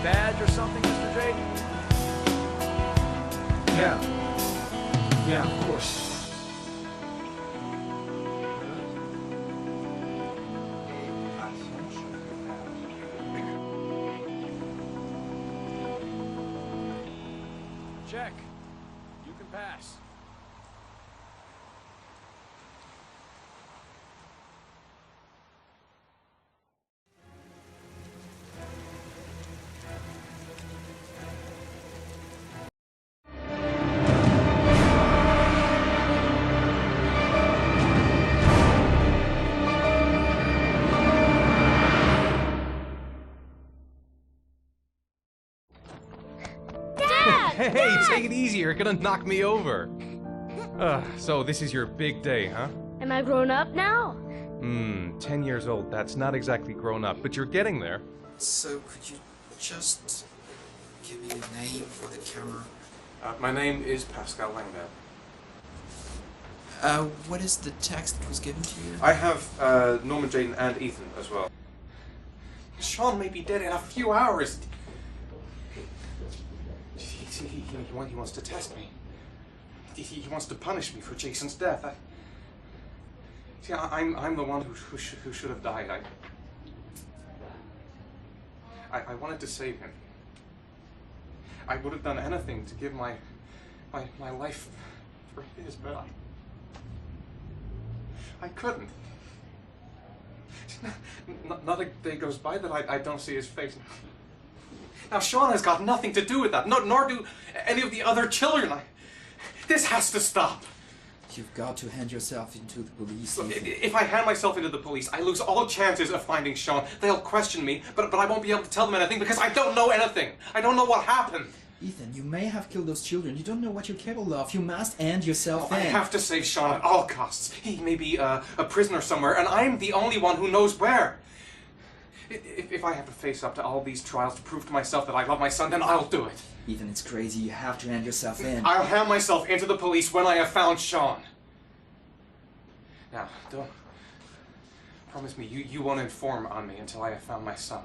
badge or something, Mr. Jayden? Yeah. Yeah, of course. Check. You can pass. Hey, take it easy, you're gonna knock me over. So this is your big day, huh? Am I grown up now? 10 years old, that's not exactly grown up, but you're getting there. So, could you just give me a name for the camera? My name is Pascal Langdale. What is the text that was given to you? I have Norman Jayden and Ethan as well. Sean may be dead in a few hours. He wants to test me. He wants to punish me for Jason's death. I'm the one who should have died. I wanted to save him. I would have done anything to give my life for his, but I couldn't. Not a day goes by that I don't see his face. Now, Sean has got nothing to do with that, nor do any of the other children. This has to stop. You've got to hand yourself into the police. Look, if I hand myself into the police, I lose all chances of finding Sean. They'll question me, but I won't be able to tell them anything because I don't know anything. I don't know what happened. Ethan, you may have killed those children. You don't know what you're capable of. You must hand yourself in. I have to save Sean at all costs. He may be a prisoner somewhere, and I'm the only one who knows where. If I have to face up to all these trials to prove to myself that I love my son, then I'll do it. Ethan, it's crazy. You have to hand yourself in. I'll hand myself into the police when I have found Sean. Now, don't... Promise me, you won't inform on me until I have found my son.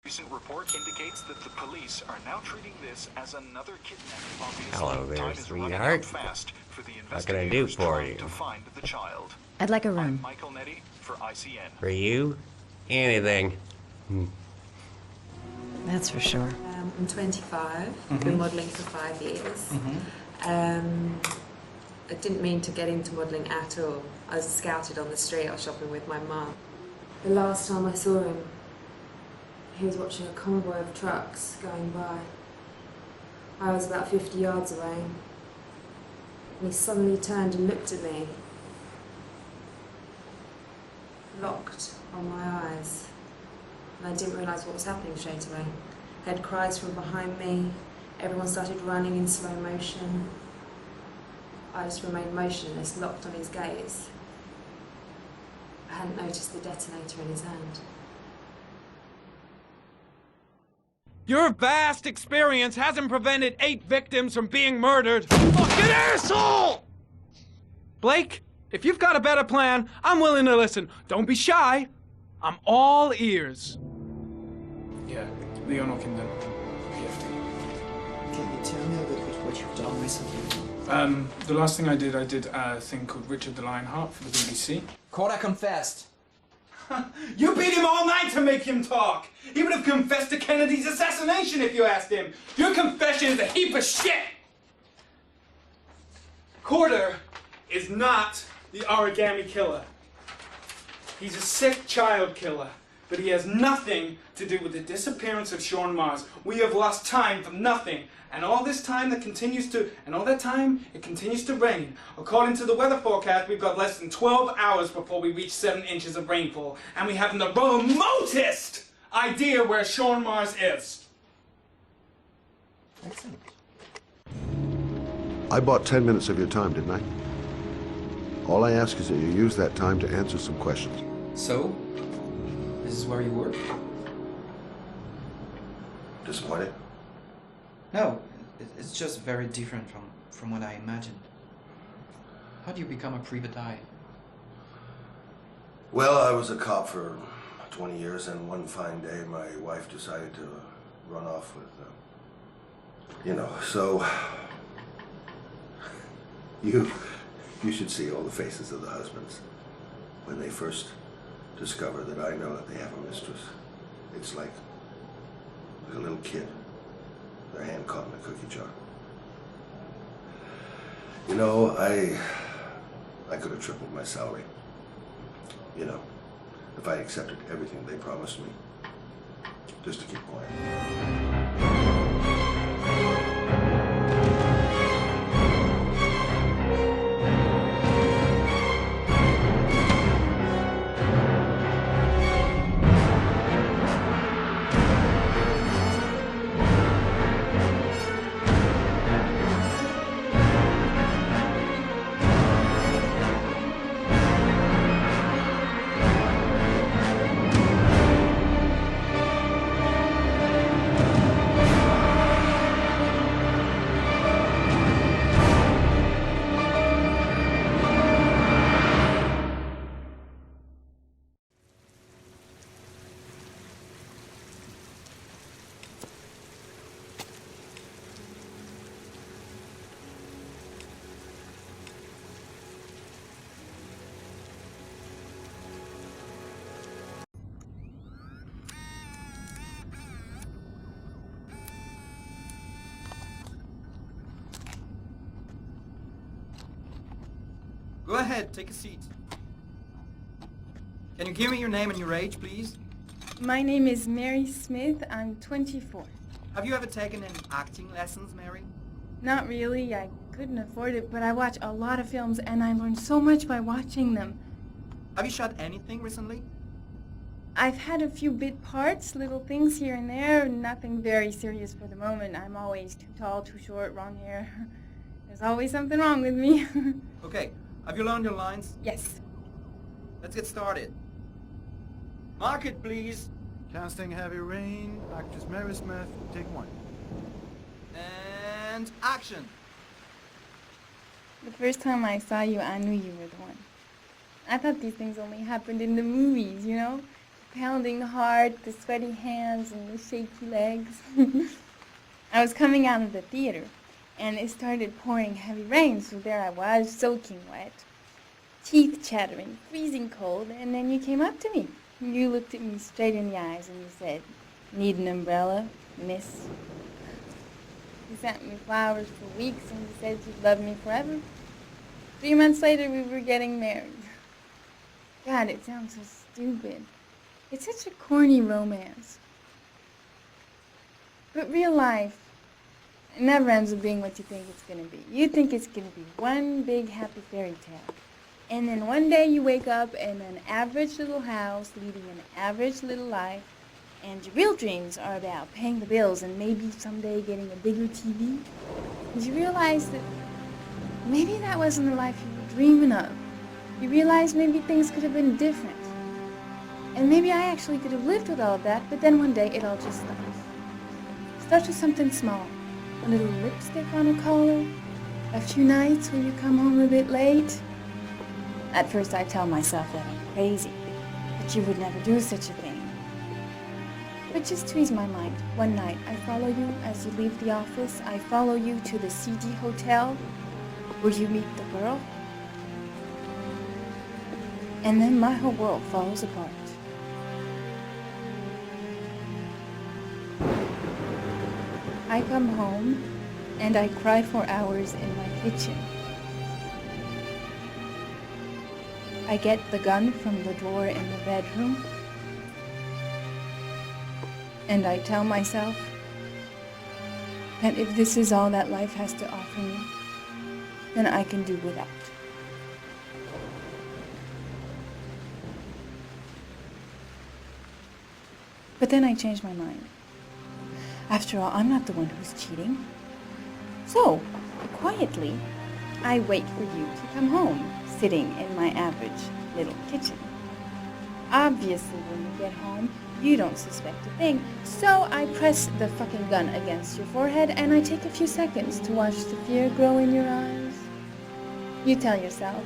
Recent report indicates that the police are now treating this as another kidnapping. Obviously, Hello there, time is running sweetheart. out fast for the What can I do investigators for trying you? to find the child. I'd like a I'm room. Michael Nettie for ICN. For you? Anything. That's for sure. I'm 25. Been modelling for 5 years. I didn't mean to get into modelling at all. I was scouted on the street. I was shopping with my mum. The last time I saw him, he was watching a convoy of trucks going by. I was about 50 yards away. And he suddenly turned and looked at me. Locked on my eyes. And I didn't realise what was happening straight away. I heard cries from behind me. Everyone started running in slow motion. I just remained motionless, locked on his gaze. I hadn't noticed the detonator in his hand. Your vast experience hasn't prevented 8 victims from being murdered. Fucking asshole! Blake, if you've got a better plan, I'm willing to listen. Don't be shy. I'm all ears. Yeah, Leon Ockenden, Can you tell me a little bit what you've done recently? PFD. The last thing I did a thing called Richard the Lionheart for the BBC. Corda confessed. You beat him all night to make him talk. He would have confessed to Kennedy's assassination if you asked him. Your confession is a heap of shit. Corder is not the origami killer. He's a sick child killer, but he has nothing to do with the disappearance of Sean Mars. We have lost time for nothing. And all this time it continues to rain. According to the weather forecast, we've got less than 12 hours before we reach 7 inches of rainfall. And we haven't the remotest idea where Sean Mars is. Excellent. I bought 10 minutes of your time, didn't I? All I ask is that you use that time to answer some questions. So, this is where you work? Disappointed? No, it's just very different from what I imagined. How do you become a private eye? Well, I was a cop for 20 years, and one fine day my wife decided to run off with, so you should see all the faces of the husbands when they first discover that I know that they have a mistress. It's like a little kid, their hand caught in a cookie jar. I could have tripled my salary. If I accepted everything they promised me, just to keep quiet. Go ahead, take a seat. Can you give me your name and your age, please? My name is Mary Smith. I'm 24. Have you ever taken any acting lessons, Mary? Not really. I couldn't afford it, but I watch a lot of films and I learned so much by watching them. Have you shot anything recently? I've had a few bit parts, little things here and there, nothing very serious for the moment. I'm always too tall, too short, wrong hair. There's always something wrong with me. Okay, have you learned your lines? Yes. Let's get started. Mark it, please. Casting Heavy Rain, actress Mary Smith, take one. And action. The first time I saw you, I knew you were the one. I thought these things only happened in the movies, you know? The pounding heart, the sweaty hands, and the shaky legs. I was coming out of the theater, and it started pouring heavy rain, so there I was, soaking wet, teeth chattering, freezing cold, and then you came up to me. You looked at me straight in the eyes and you said, "Need an umbrella, miss?" You sent me flowers for weeks and you said you'd love me forever. 3 months later, we were getting married. God, it sounds so stupid. It's such a corny romance. But real life, it never ends up being what you think it's going to be. You think it's going to be one big happy fairy tale. And then one day you wake up in an average little house, leading an average little life, and your real dreams are about paying the bills and maybe someday getting a bigger TV. And you realize that maybe that wasn't the life you were dreaming of. You realize maybe things could have been different. And maybe I actually could have lived with all of that, but then one day it all just stops. It starts with something small. A little lipstick on a collar, a few nights when you come home a bit late. At first I tell myself that I'm crazy, that you would never do such a thing. But just to ease my mind, one night I follow you as you leave the office. I follow you to the CD hotel where you meet the girl. And then my whole world falls apart. I come home and I cry for hours in my kitchen. I get the gun from the drawer in the bedroom, and I tell myself that if this is all that life has to offer me, then I can do without. But then I change my mind. After all, I'm not the one who's cheating. So, quietly, I wait for you to come home, sitting in my average little kitchen. Obviously, when you get home, you don't suspect a thing, so I press the fucking gun against your forehead and I take a few seconds to watch the fear grow in your eyes. You tell yourself,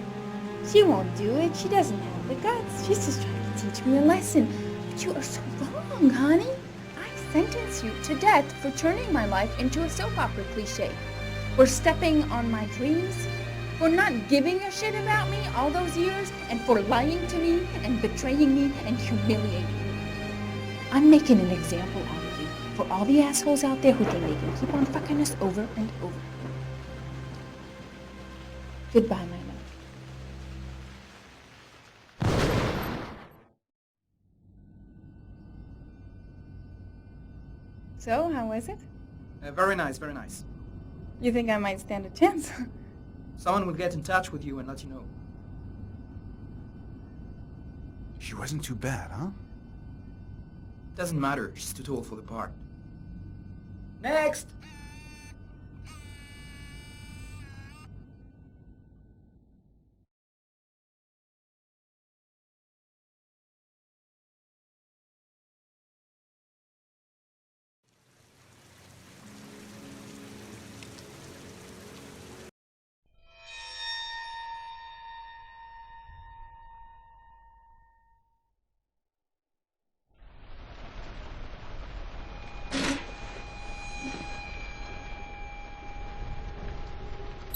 she won't do it, she doesn't have the guts, she's just trying to teach me a lesson. But But you are so wrong, honey. I sentence you to death for turning my life into a soap opera cliche, for stepping on my dreams, for not giving a shit about me all those years, and for lying to me and betraying me and humiliating me. I'm making an example out of you for all the assholes out there who think they can keep on fucking us over and over. Goodbye, my love. So, how was it? Very nice, very nice. You think I might stand a chance? Someone will get in touch with you and let you know. She wasn't too bad, huh? Doesn't matter, she's too tall for the part. Next!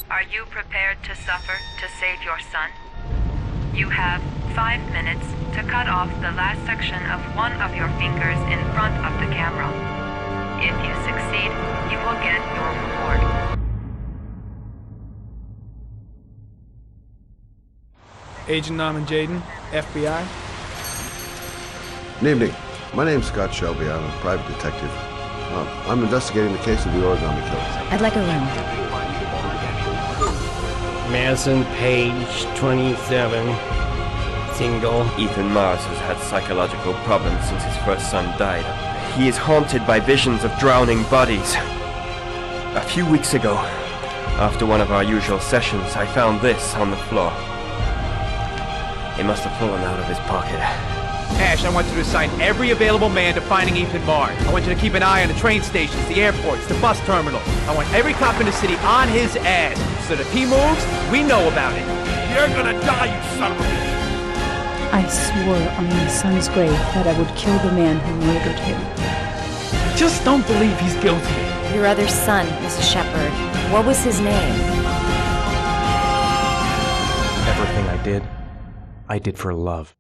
Are you prepared to suffer to save your son? You have 5 minutes to cut off the last section of one of your fingers in front of the camera. If you succeed, you will get your reward. Agent Norman Jaden, FBI. Good evening. My name's Scott Shelby. I'm a private detective. I'm investigating the case of the origami killer. I'd like a room. Madison Page, 27, single. Ethan Mars has had psychological problems since his first son died. He is haunted by visions of drowning bodies. A few weeks ago, after one of our usual sessions, I found this on the floor. It must have fallen out of his pocket. Ash, I want you to assign every available man to finding Ethan Mars. I want you to keep an eye on the train stations, the airports, the bus terminal. I want every cop in the city on his ass, so that if he moves, we know about it. You're gonna die, you son of a bitch! I swore on my son's grave that I would kill the man who murdered him. Just don't believe he's guilty. Your other son, Mrs. Shepard. What was his name? Everything I did for love.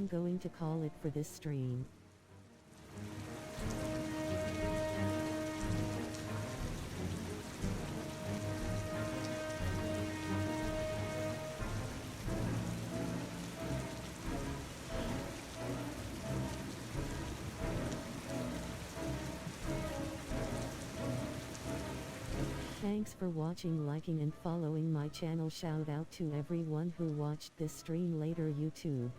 I'm going to call it for this stream. Thanks for watching, liking and following my channel. Shout out to everyone who watched this stream later YouTube.